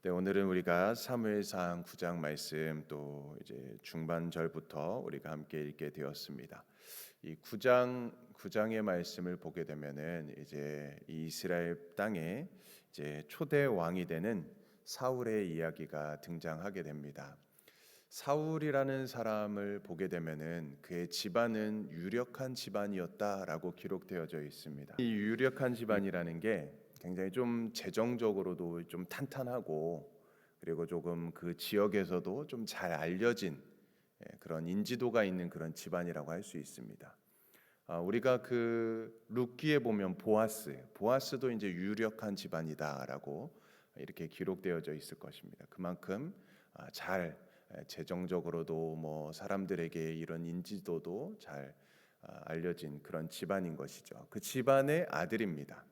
네, 오늘은 우리가 사무엘상 9장 말씀 또 이제 중반절부터 우리가 함께 읽게 되었습니다. 이 9장의 말씀을 보게 되면은 이제 이 이스라엘 땅에 이제 초대 왕이 되는 사울의 이야기가 등장하게 됩니다. 사울이라는 사람을 보게 되면은 그의 집안은 유력한 집안이었다라고 기록되어져 있습니다. 이 유력한 집안이라는 게 굉장히 좀 재정적으로도 좀 탄탄하고, 그리고 조금 그 지역에서도 좀 잘 알려진 그런 인지도가 있는 그런 집안이라고 할 수 있습니다. 우리가 그 룻기에 보면 보아스도 이제 유력한 집안이다라고 이렇게 기록되어져 있을 것입니다. 그만큼 잘 재정적으로도 뭐 사람들에게 이런 인지도도 잘 알려진 그런 집안인 것이죠. 그 집안의 아들입니다.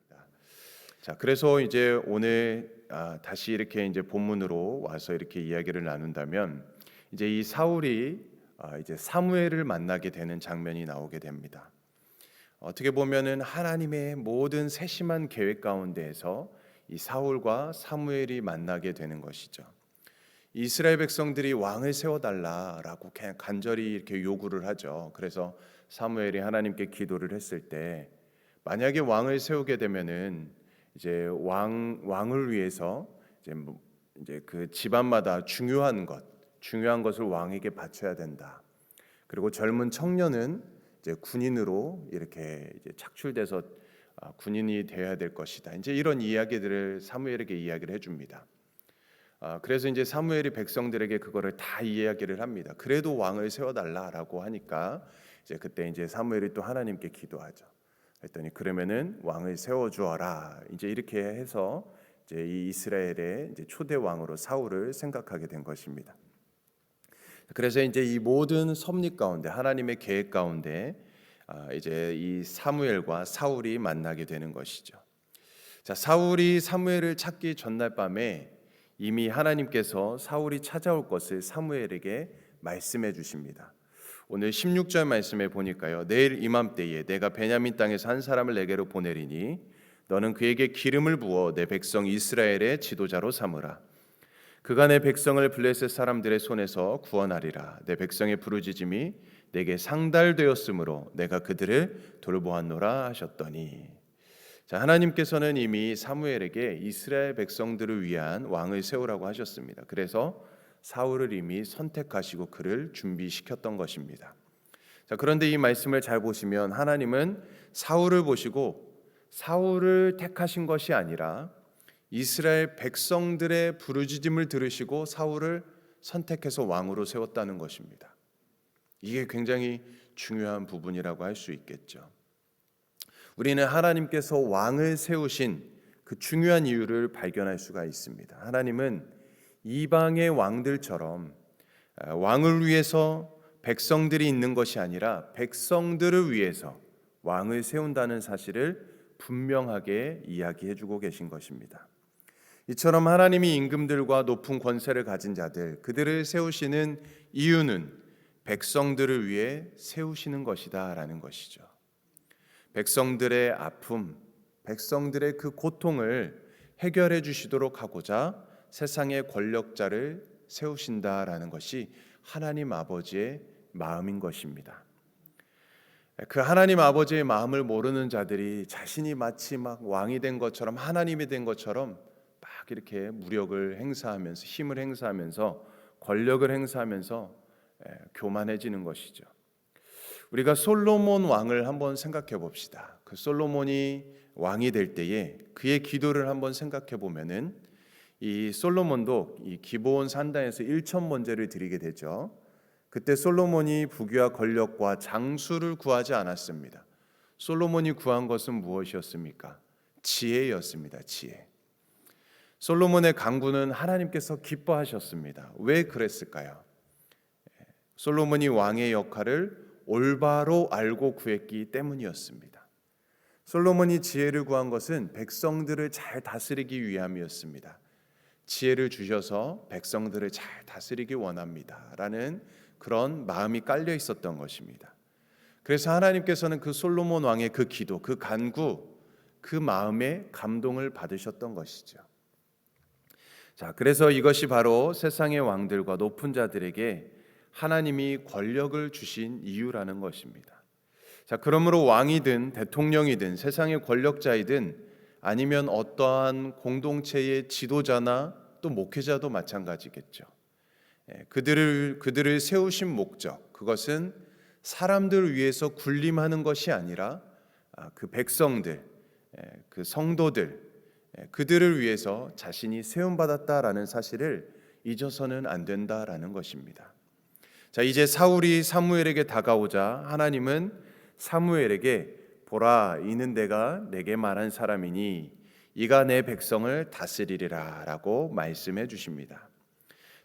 자, 그래서 이제 오늘 다시 이렇게 이제 본문으로 와서 이렇게 이야기를 나눈다면, 이제 이 사울이 이제 사무엘을 만나게 되는 장면이 나오게 됩니다. 어떻게 보면은 하나님의 모든 세심한 계획 가운데에서 이 사울과 사무엘이 만나게 되는 것이죠. 이스라엘 백성들이 왕을 세워달라라고 그냥 간절히 이렇게 요구를 하죠. 그래서 사무엘이 하나님께 기도를 했을 때, 만약에 왕을 세우게 되면은 이제 왕을 위해서 이제 그 집안마다 중요한 것을 왕에게 바쳐야 된다. 그리고 젊은 청년은 이제 군인으로 이렇게 이제 착출돼서 군인이 되어야 될 것이다. 이제 이런 이야기들을 사무엘에게 이야기를 해줍니다. 그래서 이제 사무엘이 백성들에게 그거를 다 이야기를 합니다. 그래도 왕을 세워달라라고 하니까 이제 그때 이제 사무엘이 또 하나님께 기도하죠. 했더니 그러면은 왕을 세워 주어라. 이제 이렇게 해서 이제 이 이스라엘의 이제 초대 왕으로 사울을 생각하게 된 것입니다. 그래서 이제 이 모든 섭리 가운데, 하나님의 계획 가운데 이제 이 사무엘과 사울이 만나게 되는 것이죠. 자, 사울이 사무엘을 찾기 전날 밤에 이미 하나님께서 사울이 찾아올 것을 사무엘에게 말씀해 주십니다. 오늘 16절 말씀에 보니까요, 내일 이맘때에 내가 베냐민 땅에서 한 사람을 내게로 보내리니 너는 그에게 기름을 부어 내 백성 이스라엘의 지도자로 삼으라. 그가 내 백성을 블레셋 사람들의 손에서 구원하리라. 내 백성의 부르짖음이 내게 상달되었으므로 내가 그들을 돌보았노라 하셨더니. 자, 하나님께서는 이미 사무엘에게 이스라엘 백성들을 위한 왕을 세우라고 하셨습니다. 그래서 사울을 이미 선택하시고 그를 준비시켰던 것입니다. 자, 그런데 이 말씀을 잘 보시면 하나님은 사울을 보시고 사울을 택하신 것이 아니라 이스라엘 백성들의 부르짖음을 들으시고 사울을 선택해서 왕으로 세웠다는 것입니다. 이게 굉장히 중요한 부분이라고 할 수 있겠죠. 우리는 하나님께서 왕을 세우신 그 중요한 이유를 발견할 수가 있습니다. 하나님은 이방의 왕들처럼 왕을 위해서 백성들이 있는 것이 아니라 백성들을 위해서 왕을 세운다는 사실을 분명하게 이야기해 주고 계신 것입니다. 이처럼 하나님이 임금들과 높은 권세를 가진 자들, 그들을 세우시는 이유는 백성들을 위해 세우시는 것이다라는 것이죠. 백성들의 아픔, 백성들의 그 고통을 해결해 주시도록 하고자 세상의 권력자를 세우신다라는 것이 하나님 아버지의 마음인 것입니다. 그 하나님 아버지의 마음을 모르는 자들이 자신이 마치 막 왕이 된 것처럼, 하나님이 된 것처럼 막 이렇게 무력을 행사하면서, 힘을 행사하면서, 권력을 행사하면서 교만해지는 것이죠. 우리가 솔로몬 왕을 한번 생각해 봅시다. 그 솔로몬이 왕이 될 때에 그의 기도를 한번 생각해 보면은, 이 솔로몬도 이 기브온 산당에서 1천 번제를 드리게 되죠. 그때 솔로몬이 부귀와 권력과 장수를 구하지 않았습니다. 솔로몬이 구한 것은 무엇이었습니까? 지혜였습니다. 지혜. 솔로몬의 간구는 하나님께서 기뻐하셨습니다. 왜 그랬을까요? 솔로몬이 왕의 역할을 올바로 알고 구했기 때문이었습니다. 솔로몬이 지혜를 구한 것은 백성들을 잘 다스리기 위함이었습니다. 지혜를 주셔서 백성들을 잘 다스리기 원합니다 라는 그런 마음이 깔려 있었던 것입니다. 그래서 하나님께서는 그 솔로몬 왕의 그 기도, 그 간구, 그 마음에 감동을 받으셨던 것이죠. 자, 그래서 이것이 바로 세상의 왕들과 높은 자들에게 하나님이 권력을 주신 이유라는 것입니다. 자, 그러므로 왕이든 대통령이든 세상의 권력자이든 아니면 어떠한 공동체의 지도자나 또 목회자도 마찬가지겠죠. 그들을 세우신 목적, 그것은 사람들을 위해서 군림하는 것이 아니라 그 백성들, 그 성도들, 그들을 위해서 자신이 세움 받았다라는 사실을 잊어서는 안 된다라는 것입니다. 자, 이제 사울이 사무엘에게 다가오자 하나님은 사무엘에게 보라, 이는 내가 내게 말한 사람이니 이가 내 백성을 다스리리라라고 말씀해 주십니다.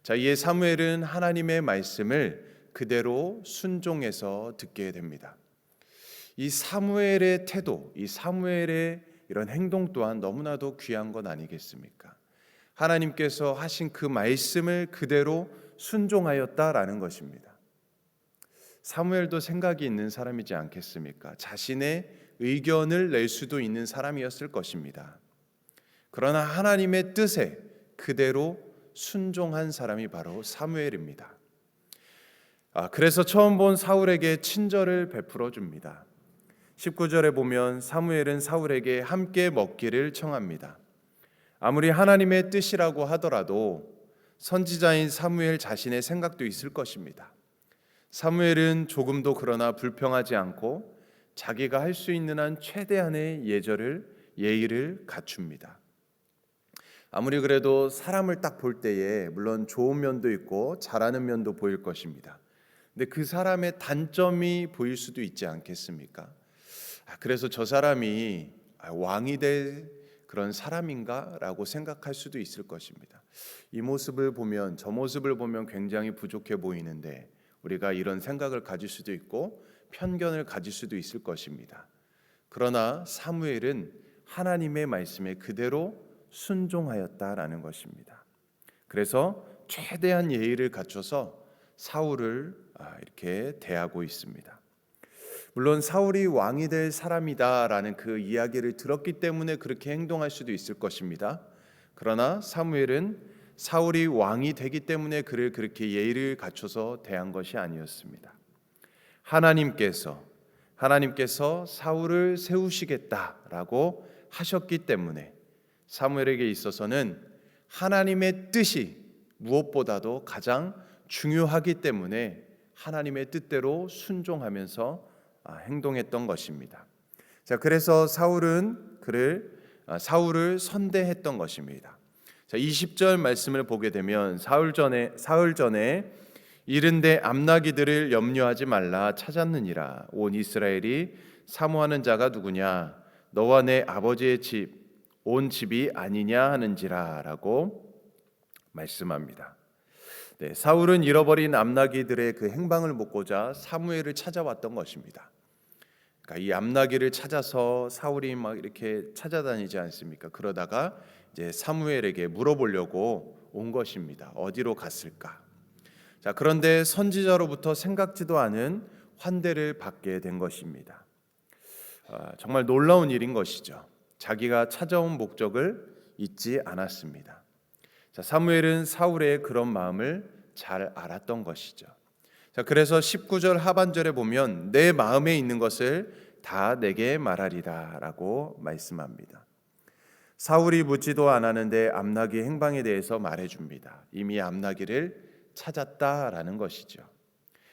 자, 이에 사무엘은 하나님의 말씀을 그대로 순종해서 듣게 됩니다. 이 사무엘의 태도, 이 사무엘의 이런 행동 또한 너무나도 귀한 건 아니겠습니까? 하나님께서 하신 그 말씀을 그대로 순종하였다라는 것입니다. 사무엘도 생각이 있는 사람이지 않겠습니까? 자신의 의견을 낼 수도 있는 사람이었을 것입니다. 그러나 하나님의 뜻에 그대로 순종한 사람이 바로 사무엘입니다. 그래서 처음 본 사울에게 친절을 베풀어 줍니다. 19절에 보면 사무엘은 사울에게 함께 먹기를 청합니다. 아무리 하나님의 뜻이라고 하더라도 선지자인 사무엘 자신의 생각도 있을 것입니다. 사무엘은 조금도 그러나 불평하지 않고 자기가 할 수 있는 한 최대한의 예의를 갖춥니다. 아무리 그래도 사람을 딱 볼 때에 물론 좋은 면도 있고 잘하는 면도 보일 것입니다. 근데 그 사람의 단점이 보일 수도 있지 않겠습니까? 그래서 저 사람이 왕이 될 그런 사람인가? 라고 생각할 수도 있을 것입니다. 이 모습을 보면, 저 모습을 보면 굉장히 부족해 보이는데 우리가 이런 생각을 가질 수도 있고 편견을 가질 수도 있을 것입니다. 그러나 사무엘은 하나님의 말씀에 그대로 순종하였다라는 것입니다. 그래서 최대한 예의를 갖춰서 사울을 이렇게 대하고 있습니다. 물론 사울이 왕이 될 사람이다라는 그 이야기를 들었기 때문에 그렇게 행동할 수도 있을 것입니다. 그러나 사무엘은 사울이 왕이 되기 때문에 그를 그렇게 예의를 갖춰서 대한 것이 아니었습니다. 하나님께서 사울을 세우시겠다라고 하셨기 때문에 사무엘에게 있어서는 하나님의 뜻이 무엇보다도 가장 중요하기 때문에 하나님의 뜻대로 순종하면서 행동했던 것입니다. 자, 그래서 사울을 선대했던 것입니다. 자, 20절 말씀을 보게 되면 사흘 전에 이른데 암나기들을 염려하지 말라 찾았느니라. 온 이스라엘이 사모하는 자가 누구냐? 너와 내 아버지의 집 온 집이 아니냐 하는지라라고 말씀합니다. 네, 사울은 잃어버린 암나기들의 그 행방을 묻고자 사무엘을 찾아왔던 것입니다. 그러니까 이 암나기를 찾아서 사울이 막 이렇게 찾아다니지 않습니까? 그러다가 이제 사무엘에게 물어보려고 온 것입니다. 어디로 갔을까? 자, 그런데 선지자로부터 생각지도 않은 환대를 받게 된 것입니다. 정말 놀라운 일인 것이죠. 자기가 찾아온 목적을 잊지 않았습니다. 자, 사무엘은 사울의 그런 마음을 잘 알았던 것이죠. 자, 그래서 19절 하반절에 보면 내 마음에 있는 것을 다 내게 말하리라라고 말씀합니다. 사울이 묻지도 않았는데 암나기의 행방에 대해서 말해줍니다. 이미 암나기를 찾았다라는 것이죠.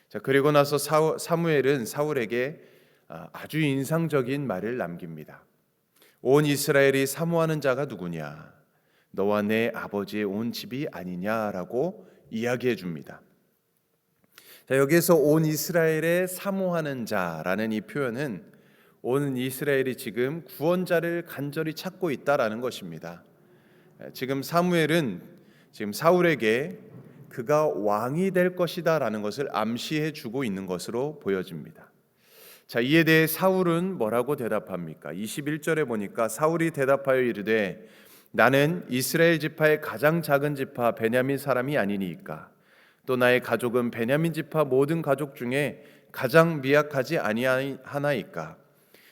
자, 그리고 나서 사무엘은 사울에게 아주 인상적인 말을 남깁니다. 온 이스라엘이 사모하는 자가 누구냐? 너와 내 아버지의 온 집이 아니냐라고 이야기해 줍니다. 자, 여기에서 온 이스라엘의 사모하는 자라는 이 표현은 온 이스라엘이 지금 구원자를 간절히 찾고 있다라는 것입니다. 지금 사무엘은 지금 사울에게 그가 왕이 될 것이다라는 것을 암시해 주고 있는 것으로 보여집니다. 자, 이에 대해 사울은 뭐라고 대답합니까? 21절에 보니까 사울이 대답하여 이르되 나는 이스라엘 지파의 가장 작은 지파 베냐민 사람이 아니니까 또 나의 가족은 베냐민 지파 모든 가족 중에 가장 미약하지 아니하나이까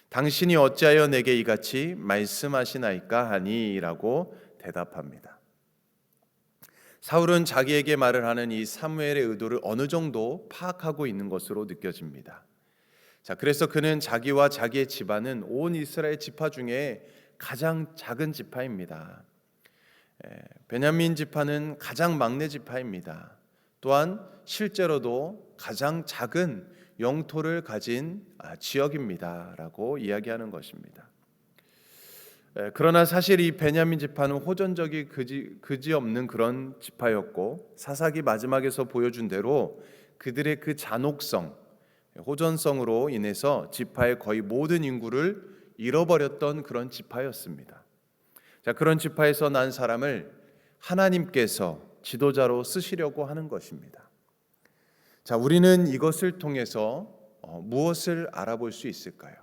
당신이 어찌하여 내게 이같이 말씀하시나이까 하니라고 대답합니다. 사울은 자기에게 말을 하는 이 사무엘의 의도를 어느 정도 파악하고 있는 것으로 느껴집니다. 자, 그래서 그는 자기와 자기의 집안은 온 이스라엘 지파 중에 가장 작은 지파입니다. 베냐민 지파는 가장 막내 지파입니다. 또한 실제로도 가장 작은 영토를 가진 지역입니다라고 이야기하는 것입니다. 그러나 사실 이 베냐민 지파는 호전적이 그지없는 그런 지파였고, 사사기 마지막에서 보여준 대로 그들의 그 잔혹성, 호전성으로 인해서 지파의 거의 모든 인구를 잃어버렸던 그런 지파였습니다. 자, 그런 지파에서 난 사람을 하나님께서 지도자로 쓰시려고 하는 것입니다. 자, 우리는 이것을 통해서 무엇을 알아볼 수 있을까요?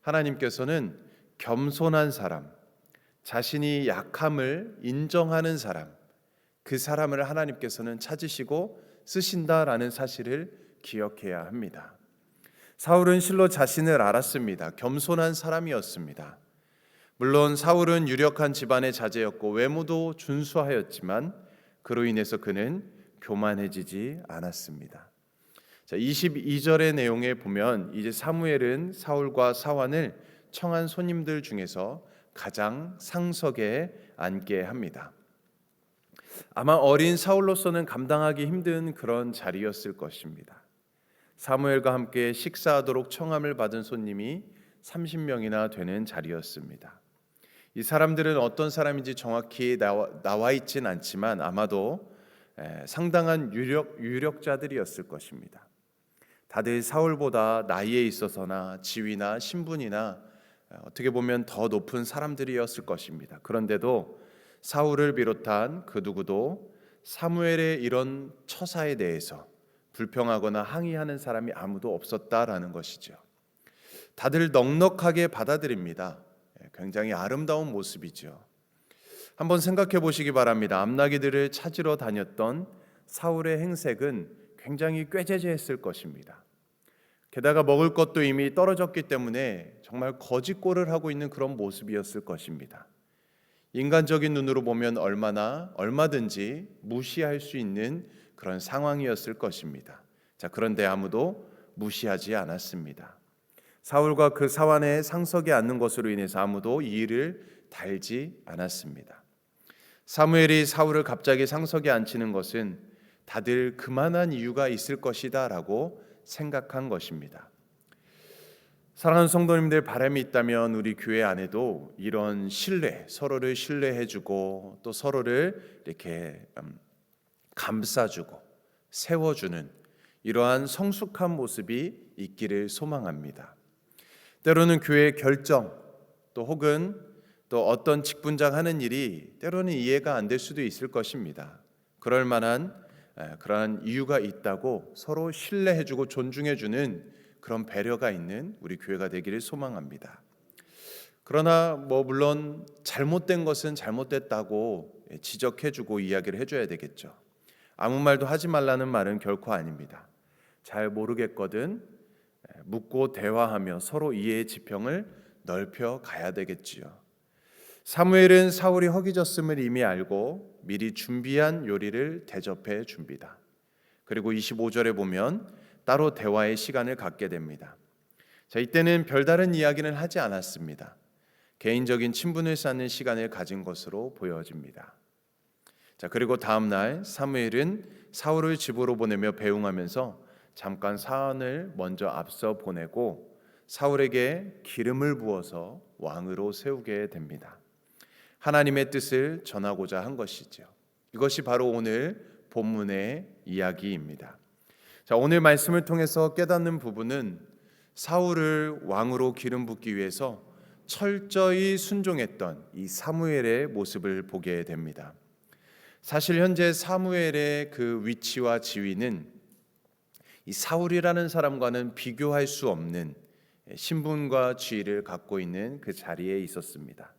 하나님께서는 겸손한 사람, 자신이 약함을 인정하는 사람, 그 사람을 하나님께서는 찾으시고 쓰신다라는 사실을 기억해야 합니다. 사울은 실로 자신을 알았습니다. 겸손한 사람이었습니다. 물론 사울은 유력한 집안의 자제였고 외모도 준수하였지만 그로 인해서 그는 교만해지지 않았습니다. 자, 22절의 내용에 보면 이제 사무엘은 사울과 사환을 청한 손님들 중에서 가장 상석에 앉게 합니다. 아마 어린 사울로서는 감당하기 힘든 그런 자리였을 것입니다. 사무엘과 함께 식사하도록 청함을 받은 손님이 30명이나 되는 자리였습니다. 이 사람들은 어떤 사람인지 정확히 나와 있진 않지만 아마도 상당한 유력자들이었을 것입니다. 다들 사울보다 나이에 있어서나 지위나 신분이나 어떻게 보면 더 높은 사람들이었을 것입니다. 그런데도 사울을 비롯한 그 누구도 사무엘의 이런 처사에 대해서 불평하거나 항의하는 사람이 아무도 없었다라는 것이죠. 다들 넉넉하게 받아들입니다. 굉장히 아름다운 모습이죠. 한번 생각해 보시기 바랍니다. 암나기들을 찾으러 다녔던 사울의 행색은 굉장히 꾀죄죄했을 것입니다. 게다가 먹을 것도 이미 떨어졌기 때문에 정말 거짓골을 하고 있는 그런 모습이었을 것입니다. 인간적인 눈으로 보면 얼마든지 무시할 수 있는 그런 상황이었을 것입니다. 자, 그런데 아무도 무시하지 않았습니다. 사울과 그 사환의 상석에 앉는 것으로 인해서 아무도 이 일을 달지 않았습니다. 사무엘이 사울을 갑자기 상석에 앉히는 것은 다들 그만한 이유가 있을 것이다 라고 생각한 것입니다. 사랑하는 성도님들, 바람이 있다면 우리 교회 안에도 이런 신뢰, 서로를 신뢰해주고 또 서로를 이렇게 감싸주고 세워주는 이러한 성숙한 모습이 있기를 소망합니다. 때로는 교회의 결정 또 혹은 또 어떤 직분장 하는 일이 때로는 이해가 안 될 수도 있을 것입니다. 그럴 만한 그러한 이유가 있다고 서로 신뢰해주고 존중해주는 그런 배려가 있는 우리 교회가 되기를 소망합니다. 그러나 물론 잘못된 것은 잘못됐다고 지적해주고 이야기를 해줘야 되겠죠. 아무 말도 하지 말라는 말은 결코 아닙니다. 잘 모르겠거든 묻고 대화하며 서로 이해의 지평을 넓혀 가야 되겠지요. 사무엘은 사울이 허기졌음을 이미 알고 미리 준비한 요리를 대접해 줍니다. 그리고 25절에 보면 따로 대화의 시간을 갖게 됩니다. 자, 이때는 별다른 이야기는 하지 않았습니다. 개인적인 친분을 쌓는 시간을 가진 것으로 보여집니다. 자, 그리고 다음 날 사무엘은 사울을 집으로 보내며 배웅하면서 잠깐 사안을 먼저 앞서 보내고 사울에게 기름을 부어서 왕으로 세우게 됩니다. 하나님의 뜻을 전하고자 한 것이죠. 이것이 바로 오늘 본문의 이야기입니다. 자, 오늘 말씀을 통해서 깨닫는 부분은 사울을 왕으로 기름 붓기 위해서 철저히 순종했던 이 사무엘의 모습을 보게 됩니다. 사실 현재 사무엘의 그 위치와 지위는 이 사울이라는 사람과는 비교할 수 없는 신분과 지위를 갖고 있는 그 자리에 있었습니다.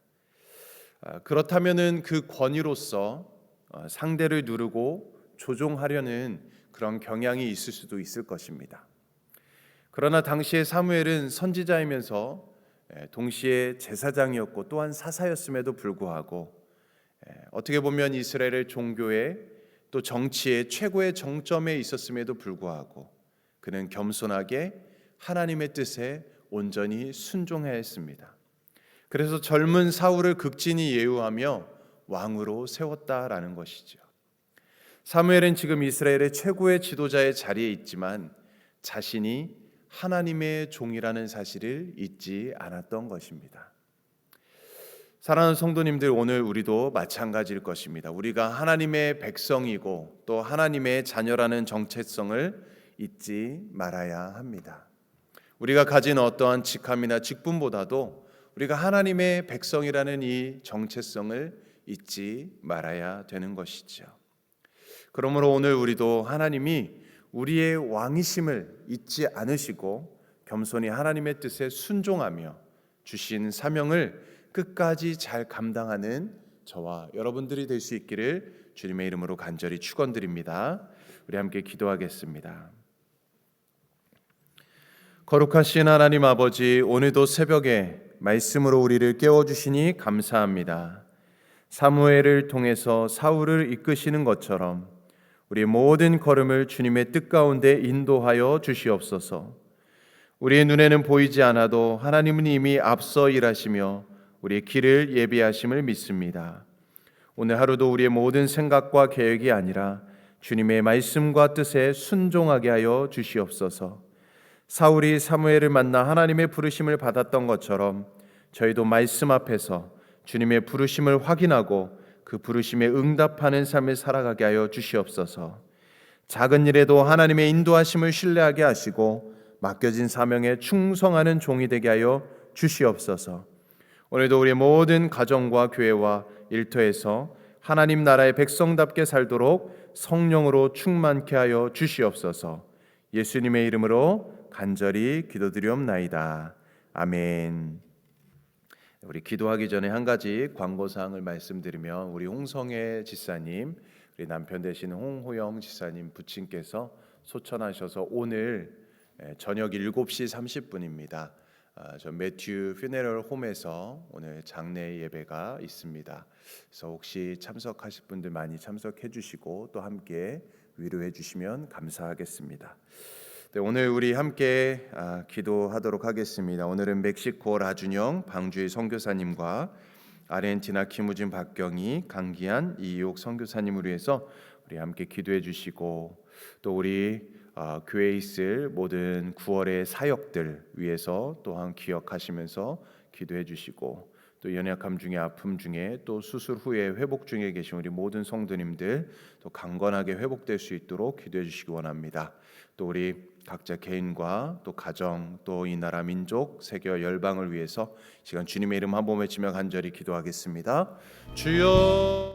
그렇다면은 그 권위로서 상대를 누르고 조종하려는 그런 경향이 있을 수도 있을 것입니다. 그러나 당시에 사무엘은 선지자이면서 동시에 제사장이었고 또한 사사였음에도 불구하고 어떻게 보면 이스라엘의 종교의 또 정치의 최고의 정점에 있었음에도 불구하고 그는 겸손하게 하나님의 뜻에 온전히 순종하였습니다. 그래서 젊은 사울을 극진히 예우하며 왕으로 세웠다라는 것이죠. 사무엘은 지금 이스라엘의 최고의 지도자의 자리에 있지만 자신이 하나님의 종이라는 사실을 잊지 않았던 것입니다. 사랑하는 성도님들, 오늘 우리도 마찬가지일 것입니다. 우리가 하나님의 백성이고 또 하나님의 자녀라는 정체성을 잊지 말아야 합니다. 우리가 가진 어떠한 직함이나 직분보다도 우리가 하나님의 백성이라는 이 정체성을 잊지 말아야 되는 것이죠. 그러므로 오늘 우리도 하나님이 우리의 왕이심을 잊지 않으시고 겸손히 하나님의 뜻에 순종하며 주신 사명을 끝까지 잘 감당하는 저와 여러분들이 될 수 있기를 주님의 이름으로 간절히 축원드립니다. 우리 함께 기도하겠습니다. 거룩하신 하나님 아버지, 오늘도 새벽에 말씀으로 우리를 깨워주시니 감사합니다. 사무엘을 통해서 사울을 이끄시는 것처럼 우리의 모든 걸음을 주님의 뜻 가운데 인도하여 주시옵소서. 우리의 눈에는 보이지 않아도 하나님은 이미 앞서 일하시며 우리의 길을 예비하심을 믿습니다. 오늘 하루도 우리의 모든 생각과 계획이 아니라 주님의 말씀과 뜻에 순종하게 하여 주시옵소서. 사울이 사무엘을 만나 하나님의 부르심을 받았던 것처럼 저희도 말씀 앞에서 주님의 부르심을 확인하고 그 부르심에 응답하는 삶을 살아가게 하여 주시옵소서. 작은 일에도 하나님의 인도하심을 신뢰하게 하시고 맡겨진 사명에 충성하는 종이 되게 하여 주시옵소서. 오늘도 우리의 모든 가정과 교회와 일터에서 하나님 나라의 백성답게 살도록 성령으로 충만케 하여 주시옵소서. 예수님의 이름으로 간절히 기도드리옵나이다. 아멘. 우리 기도하기 전에 한 가지 광고사항을 말씀드리면, 우리 홍성애 지사님, 우리 남편 되시는 홍호영 지사님 부친께서 소천하셔서 오늘 저녁 7시 30분입니다. 저 매튜 퓨네럴 홈에서 오늘 장례 예배가 있습니다. 그래서 혹시 참석하실 분들 많이 참석해 주시고 또 함께 위로해 주시면 감사하겠습니다. 네, 오늘 우리 함께 기도하도록 하겠습니다. 오늘은 멕시코 라준영 방주의 선교사님과 아르헨티나 김우진 박경희 강기한 이옥 선교사님을 위해서 우리 함께 기도해 주시고, 또 우리 교회에 있을 모든 9월의 사역들 위해서 또한 기억하시면서 기도해 주시고, 또 연약함 중에 아픔 중에 또 수술 후에 회복 중에 계신 우리 모든 성도님들 또 강건하게 회복될 수 있도록 기도해 주시기 원합니다. 또 우리 각자 개인과 또 가정, 또 이 나라 민족 세계와 열방을 위해서 시간 주님의 이름 한 번 외치며 간절히 기도하겠습니다. 주여.